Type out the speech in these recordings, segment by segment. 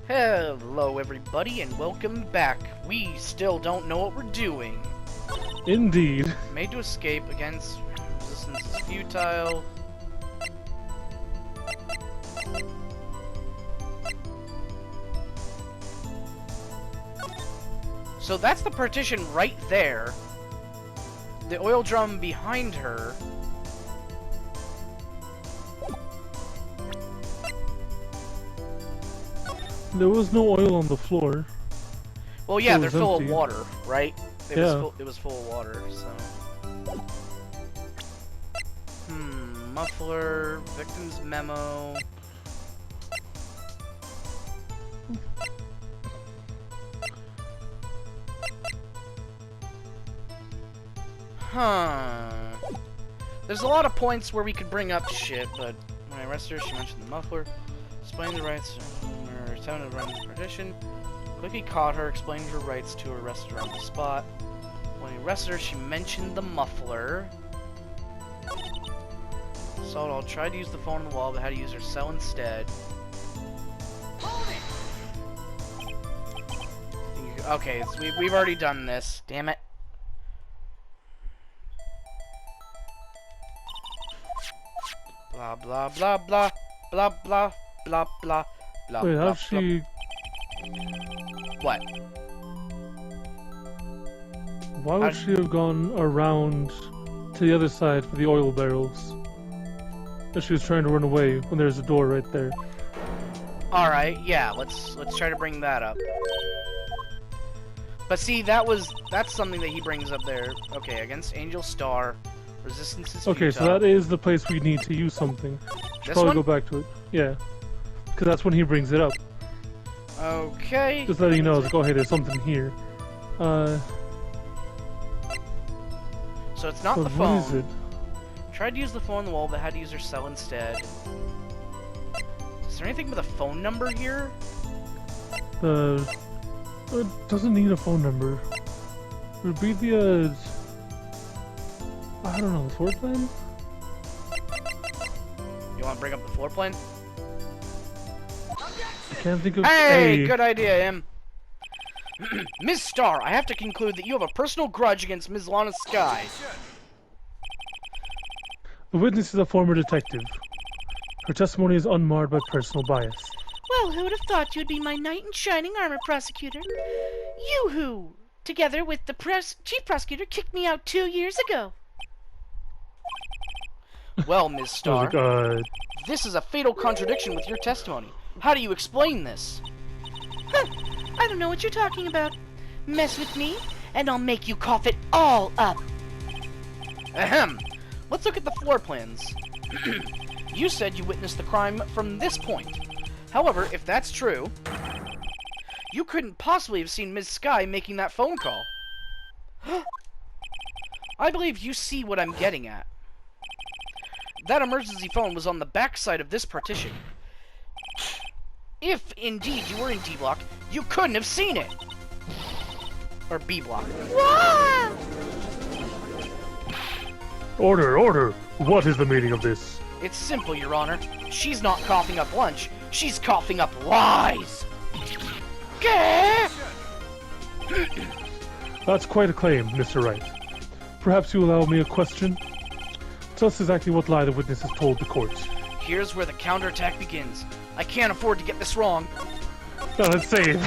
Hello everybody and welcome back. We still don't know what we're doing. Indeed. Made to escape against resistance is futile. So that's the partition right there. The oil drum behind her. There was no oil on the floor. Well, yeah, they're full empty. of water, right? It Yeah. it was full of water, so. Muffler, victim's memo. There's a lot of points where we could bring up shit, but when I arrested her, she mentioned the muffler, explained the rights to her town to run the partition. Quickly caught her, explained her rights to her, arrested her on the spot. When I arrested her, she mentioned the muffler. Saw it all, tried to use the phone on the wall, but had to use her cell instead. Okay, so we've already done this. Damn it. Blah blah blah blah blah blah blah blah blah. Wait, blah, how's she... What? Why would she have gone around to the other side for the oil barrels? If she was trying to run away when there's a door right there. Alright, yeah, let's try to bring that up. But see, that's something that he brings up there. Okay, against Angel Star, resistance is Okay, so futile. that is the place we need to use something. Should This probably one? go back to it. Yeah. Because that's when he brings it up. Okay. Just letting you know, like, oh hey, there's something here. So it's not But the what is phone. it? Tried to use the phone on the wall, but had to use her cell instead. Is there anything with a phone number here? It doesn't need a phone number. Would it be the, I don't know, the floor plan? You want to bring up the floor plan? I can't think of Hey, a... good idea, Em. Ms. Starr, I have to conclude that you have a personal grudge against Ms. Lana Sky. The witness is a former detective. Her testimony is unmarred by personal bias. Well, who would have thought you'd be my knight in shining armor, prosecutor? You who, together with the chief prosecutor, kicked me out 2 years ago. Well, Ms. I was Starr, like, this is a fatal contradiction with your testimony. How do you explain this? Huh, I don't know what you're talking about. Mess with me, and I'll make you cough it all up. Ahem. Let's look at the floor plans. You said you witnessed the crime from this point. However, if that's true, you couldn't possibly have seen Ms. Sky making that phone call. I believe you see what I'm getting at. That emergency phone was on the back side of this partition. If indeed you were in D block, you couldn't have seen it. Or B block. Wah! Order, order! What is the meaning of this? It's simple, Your Honor. She's not coughing up lunch. She's coughing up lies. Gah! That's quite a claim, Mr. Wright. Perhaps you allow me a question? Tell us exactly what lie the witness has told the court. Here's where the counterattack begins. I can't afford to get this wrong. Now let's save.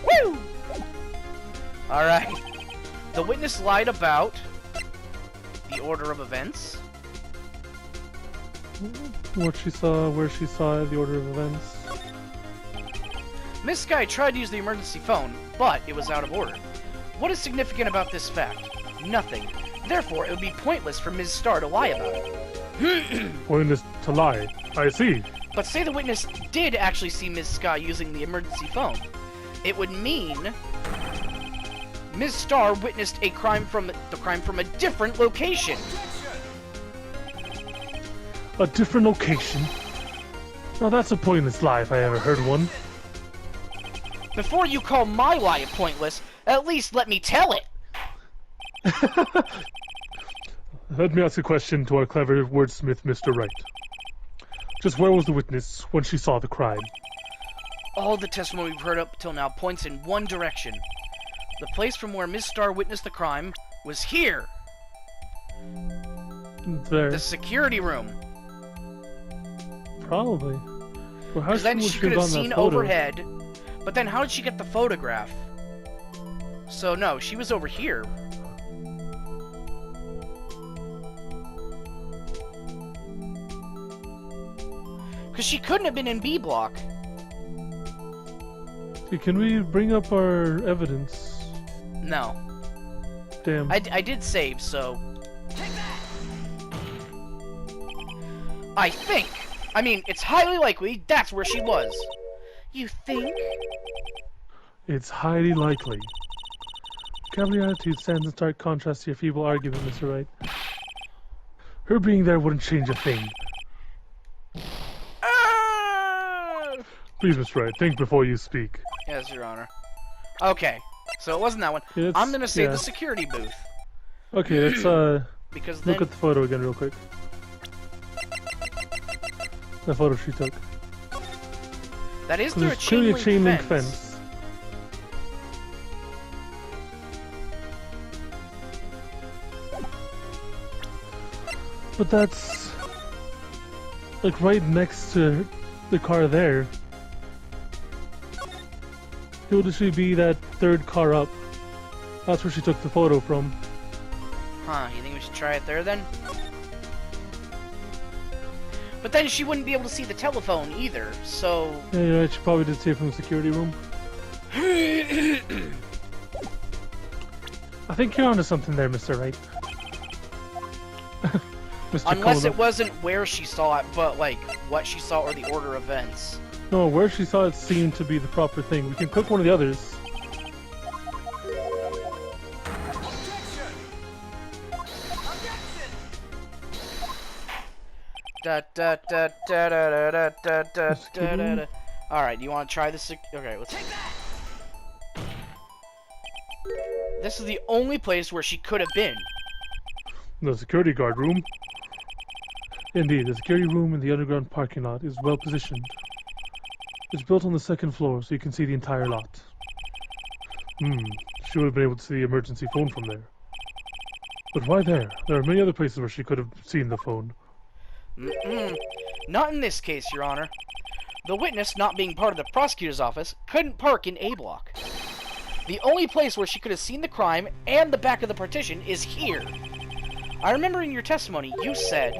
Woo! Alright. The witness lied about the order of events. What she saw, where she saw it, the order of events. Miss Sky tried to use the emergency phone, but it was out of order. What is significant about this fact? Nothing. Therefore, it would be pointless for Ms. Starr to lie about it. Pointless to lie. I see. But say the witness did actually see Ms. Sky using the emergency phone. It would mean Ms. Starr witnessed a crime from a different location. A different location? Now that's a pointless lie if I ever heard one. Before you call my lie pointless, at least let me tell it. Let me ask a question to our clever wordsmith, Mr. Wright. Just where was the witness when she saw the crime? All the testimony we've heard up till now points in one direction. The place from where Ms. Starr witnessed the crime was here. There. The security room. Probably. Well, how Because then would she could have gotten that seen photo? overhead. But then how did she get the photograph? So no, she was over here. Because she couldn't have been in B block. Okay, can we bring up our evidence? No. Damn. I did save, so... I think. I mean, it's highly likely that's where she was. You think? It's highly likely. Cavalier attitude stands in stark contrast to your feeble argument, Mr. Wright. Her being there wouldn't change a thing. Please, Mr. Wright, think before you speak. Yes, Your Honor. Okay, so it wasn't that one. It's- I'm gonna say yeah. the security booth. Okay, let's Because look then... at the photo again real quick. The photo she took. That is So through a there's clearly a chain link fence. fence. But that's like right next to the car there. It would actually be that third car up. That's where she took the photo from. Huh, you think we should try it there then? But then she wouldn't be able to see the telephone either, so... Yeah, you're right, she probably did see it from the security room. I think you're onto something there, Mr. Wright. Mr. Unless Cola. it wasn't where she saw it, but like what she saw or the order of events. No, where she saw it seemed to be the proper thing. We can click one of the others. Da da da da da da da da da da da. Alright, you want to try this? Okay, let's... This is the only place where she could have been. The security guard room. Indeed, the security room in the underground parking lot is well positioned. It's built on the second floor, so you can see the entire lot. She would have been able to see the emergency phone from there. But why there? There are many other places where she could have seen the phone. Not in this case, Your Honor. The witness, not being part of the prosecutor's office, couldn't park in A block. The only place where she could have seen the crime and the back of the partition is here. I remember in your testimony you said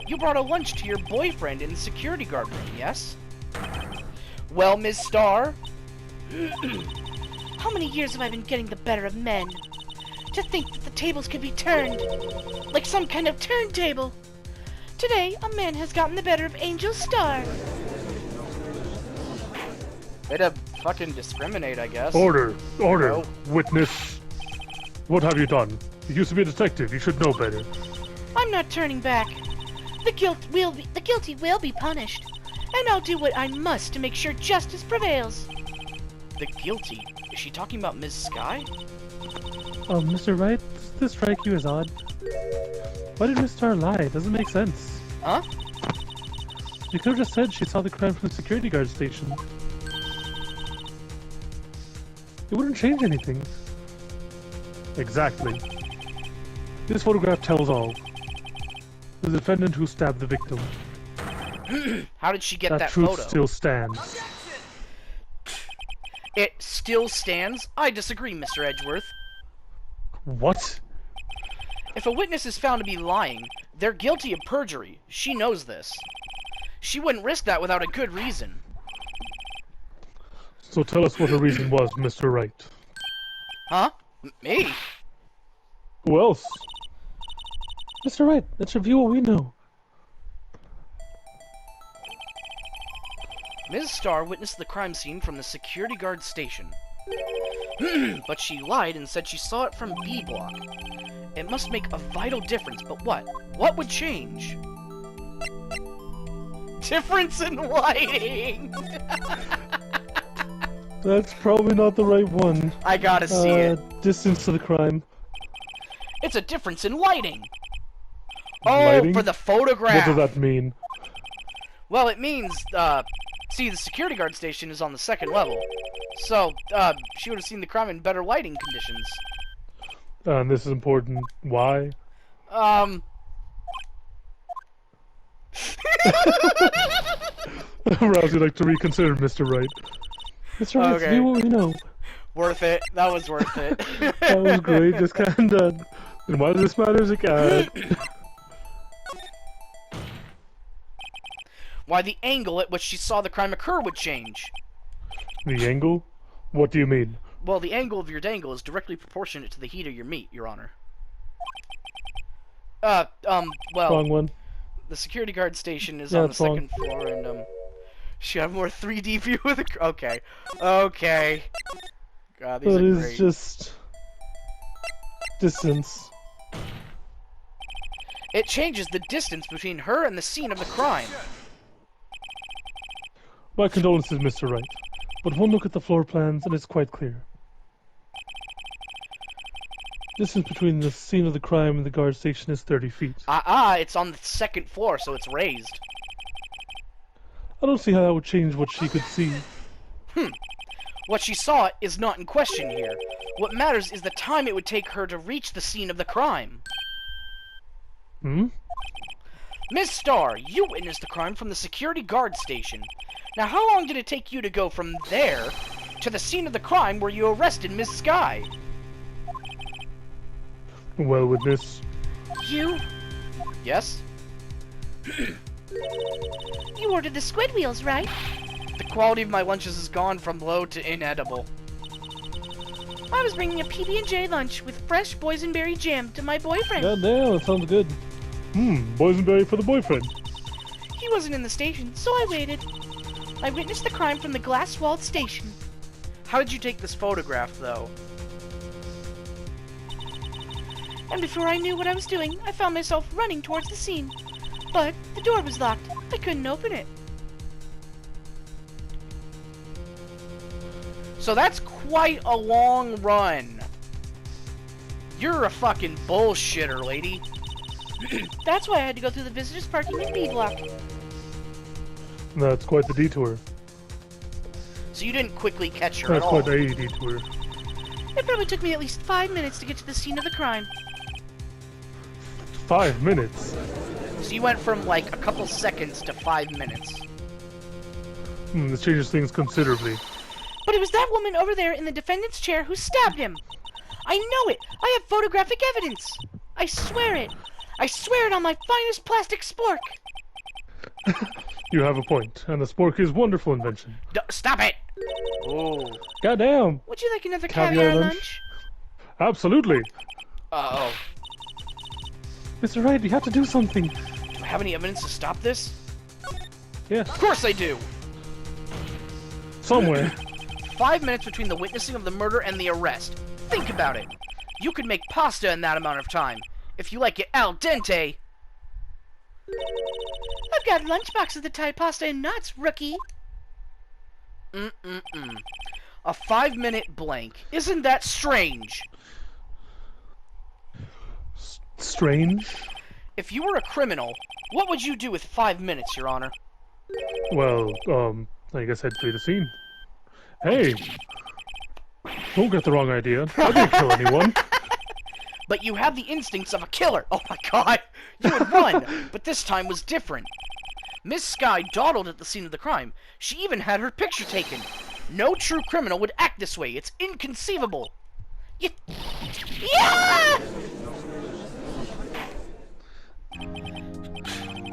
you brought a lunch to your boyfriend in the security guard room, yes? Well, Ms. Starr? How many years have I been getting the better of men? To think that the tables could be turned. Like some kind of turntable. Today, a man has gotten the better of Angel Starr. Way to fucking discriminate, I guess. Order! Order! No. Witness! What have you done? You used to be a detective. You should know better. I'm not turning back. The guilty will be punished. And I'll do what I must to make sure justice prevails. The guilty? Is she talking about Ms. Sky? Mr. Wright, does this strike you as odd? Why did Miss Starr lie? It doesn't make sense. Huh? You could have just said she saw the crime from the security guard station. It wouldn't change anything. Exactly. This photograph tells all. The defendant who stabbed the victim. How did she get that truth photo? still stands. It still stands? I disagree, Mr. Edgeworth. What? If a witness is found to be lying, they're guilty of perjury. She knows this. She wouldn't risk that without a good reason. So tell us what her reason was, Mr. Wright. Huh? Me? Who else? Mr. Wright, let's review what we know. Ms. Starr witnessed the crime scene from the security guard station. But she lied and said she saw it from B block. It must make a vital difference, but what? What would change? Difference in lighting! That's probably not the right one. I gotta see it. Distance to the crime. It's a difference in lighting! Oh, Lighting? for the photograph! What does that mean? Well, it means, see, the security guard station is on the 2nd level. So, she would have seen the crime in better lighting conditions. And this is important. Why? Perhaps you'd like to reconsider, Mr. Wright. Mr. Wright, Okay. do what we know. Worth it. That was worth it. That was great, just kinda... And why does this matter as a cat? Why, the angle at which she saw the crime occur would change. The angle? What do you mean? Well, the angle of your dangle is directly proportionate to the heat of your meat, Your Honor. Well... Wrong one. The security guard station is Yeah, on the it's wrong. 2nd floor, and, she had more 3D view of the... Okay. Okay. God, these But are it's great. just... distance. It changes the distance between her and the scene of the crime. My condolences, Mr. Wright. But one look at the floor plans and it's quite clear. Distance between the scene of the crime and the guard station is 30 feet. It's on the 2nd floor, so it's raised. I don't see how that would change what she could see. What she saw is not in question here. What matters is the time it would take her to reach the scene of the crime. Miss Starr, you witnessed the crime from the security guard station. Now, how long did it take you to go from there to the scene of the crime where you arrested Miss Skye? Well, witness. You Yes? ordered the squid wheels, right? The quality of my lunches has gone from low to inedible. I was bringing a PB&J lunch with fresh boysenberry jam to my boyfriend. God damn, that sounds good. Boysenberry for the boyfriend. He wasn't in the station, so I waited. I witnessed the crime from the glass-walled station. How did you take this photograph, though? And before I knew what I was doing, I found myself running towards the scene. But the door was locked. I couldn't open it. So that's quite a long run. You're a fucking bullshitter, lady. That's why I had to go through the visitors parking in B block. That's quite the detour. So you didn't quickly catch her at That's all. quite a detour. It probably took me at least 5 minutes to get to the scene of the crime. 5 minutes. So you went from like a couple seconds to 5 minutes. This changes things considerably. But it was that woman over there in the defendant's chair who stabbed him. I know it. I have photographic evidence. I swear it. I swear it on my finest plastic spork. You have a point, and the spork is wonderful invention. Stop it! Oh. Goddamn! Would you like another Caviar caviar lunch? lunch? Absolutely! Uh-oh. Mr. Wright, you have to do something. Do I have any evidence to stop this? Yeah, Of course I do! somewhere. 5 minutes between the witnessing of the murder and the arrest. Think about it. You could make pasta in that amount of time. If you like it al dente. I've got lunchboxes that tie pasta in knots, rookie. A 5-minute blank. Isn't that strange? Strange? If you were a criminal, what would you do with 5 minutes, Your Honor? Well, I guess I'd flee the scene. Hey! Don't get the wrong idea. I didn't kill anyone. But you have the instincts of a killer. Oh my god. You would run, but this time was different. Miss Skye dawdled at the scene of the crime. She even had her picture taken. No true criminal would act this way. It's inconceivable. Yeah!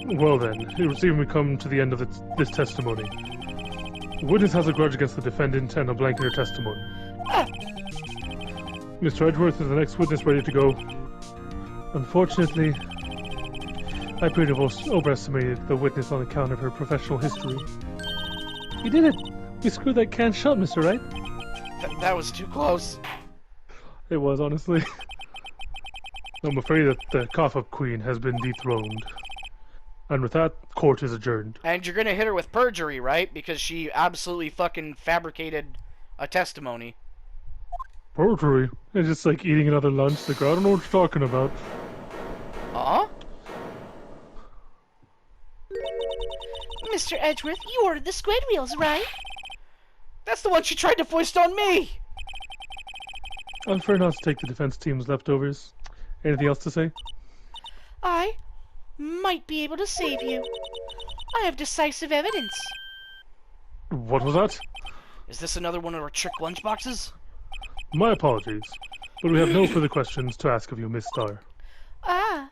Well then, it would seem we come to the end of this testimony. The witness has a grudge against the defendant and a blank in her testimony. Mr. Edgeworth is the next witness ready to go. Unfortunately, I appear to have overestimated the witness on account of her professional history. You did it! We screwed that can shut, Mr. Wright. That was too close. It was, honestly. I'm afraid that the cough-up queen has been dethroned. And with that, court is adjourned. And you're gonna hit her with perjury, right? Because she absolutely fucking fabricated a testimony. Perjury? It's just like eating another lunch. Like, I don't know what you're talking about. Mr. Edgeworth, you ordered the squid wheels, right? That's the one she tried to foist on me! I'm fair enough to take the defense team's leftovers. Anything else to say? I might be able to save you. I have decisive evidence. What was that? Is this another one of our trick lunchboxes? My apologies, but we have no further questions to ask of you, Miss Star. Ah.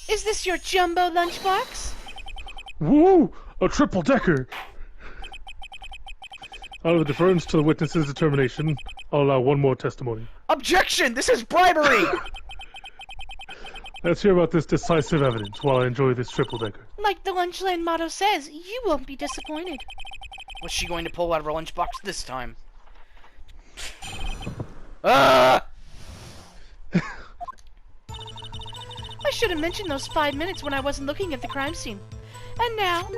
Is this your jumbo lunchbox? Woo! A triple-decker! Out of deference to the witness's determination, I'll allow one more testimony. Objection! This is bribery! Let's hear about this decisive evidence while I enjoy this triple-decker. Like the Lunchland motto says, you won't be disappointed. What's she going to pull out of her lunchbox this time? Ah! I should have mentioned those 5 minutes when I wasn't looking at the crime scene. And now,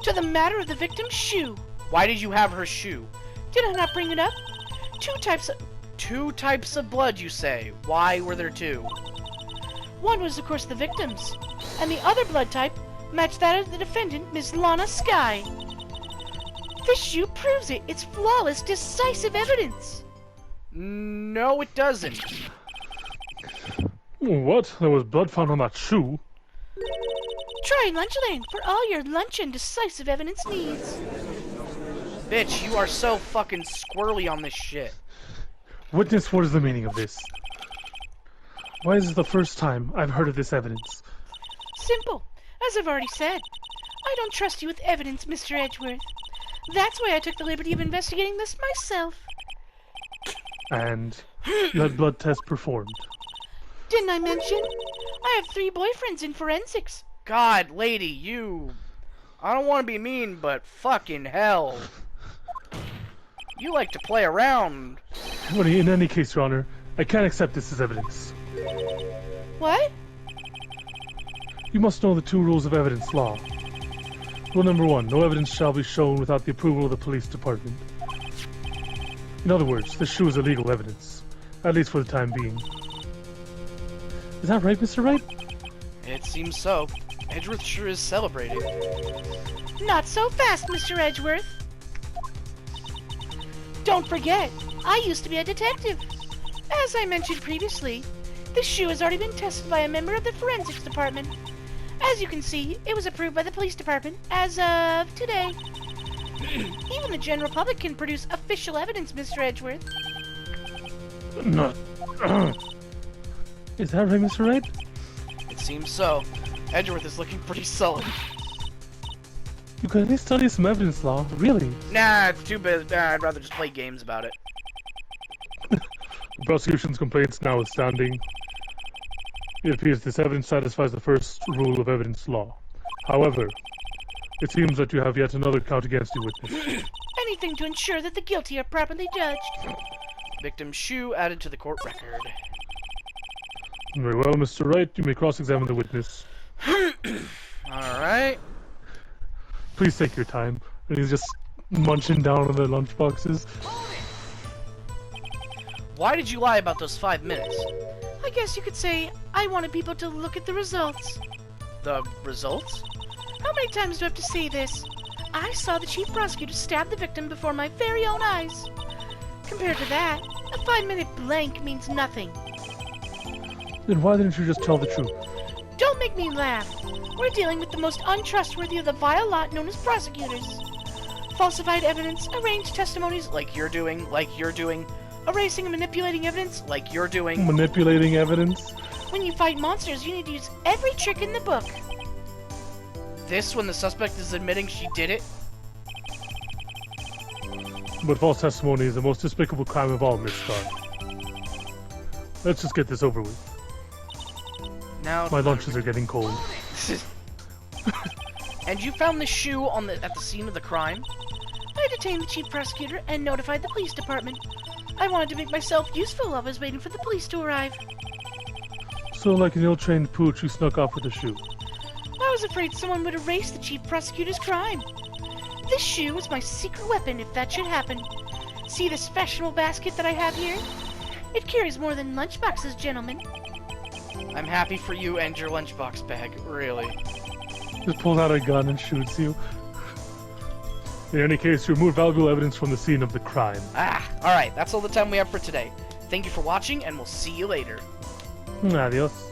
to the matter of the victim's shoe. Why did you have her shoe? Did I not bring it up? Two types of blood, you say. Why were there two? One was, of course, the victim's, and the other blood type matched that of the defendant, Miss Lana Skye. This shoe proves it. It's flawless, decisive evidence. No, it doesn't. What? There was blood found on that shoe? Try Lunchland for all your lunch and decisive evidence needs. Bitch, you are so fucking squirrely on this shit. Witness, what is the meaning of this? Why is this the first time I've heard of this evidence? Simple. As I've already said, I don't trust you with evidence, Mr. Edgeworth. That's why I took the liberty of investigating this myself. And you had blood tests performed. Didn't I mention? I have 3 boyfriends in forensics. God, lady, you... I don't want to be mean, but fucking hell. You like to play around. Well, in any case, Your Honor, I can't accept this as evidence. What? You must know the 2 rules of evidence law. Rule number 1, no evidence shall be shown without the approval of the police department. In other words, this shoe is illegal evidence, at least for the time being. Is that right, Mr. Wright? It seems so. Edgeworth sure is celebrating. Not so fast, Mr. Edgeworth. Don't forget, I used to be a detective. As I mentioned previously, this shoe has already been tested by a member of the forensics department. As you can see, it was approved by the police department as of today. Even the general public can produce official evidence, Mr. Edgeworth. No. Is that right, Mr. Wright? It seems so. Edgeworth is looking pretty sullen. You could at least study some evidence law, really. Nah, it's too bad. I'd rather just play games about it. The prosecution's complaints notwithstanding, it appears this evidence satisfies the first rule of evidence law. However, it seems that you have yet another count against you, witness. Anything to ensure that the guilty are properly judged. Victim's shoe added to the court record. Very well, Mr. Wright, you may cross-examine the witness. Alright. Please take your time. And he's just munching down on the lunchboxes. Why did you lie about those 5 minutes? I guess you could say I wanted people to look at the results. The results? How many times do I have to say this? I saw the chief prosecutor stab the victim before my very own eyes. Compared to that, a 5-minute blank means nothing. Then why didn't you just tell the truth? Don't make me laugh. We're dealing with the most untrustworthy of the vile lot known as prosecutors. Falsified evidence, arranged testimonies like you're doing, erasing and manipulating evidence like you're doing. Manipulating evidence? When you fight monsters, you need to use every trick in the book. This when the suspect is admitting she did it? But false testimony is the most despicable crime of all, Miss Starr. Let's just get this over with. Now My lunches are getting cold. And you found the shoe at the scene of the crime? I detained the chief prosecutor and notified the police department. I wanted to make myself useful while I was waiting for the police to arrive. So like an ill-trained pooch, you snuck off with the shoe. I was afraid someone would erase the chief prosecutor's crime. This shoe is my secret weapon if that should happen. See this fashionable basket that I have here? It carries more than lunchboxes, gentlemen. I'm happy for you and your lunchbox bag, really. Just pulls out a gun and shoots you. In any case, you remove valuable evidence from the scene of the crime. Alright, that's all the time we have for today. Thank you for watching, and we'll see you later. Adios.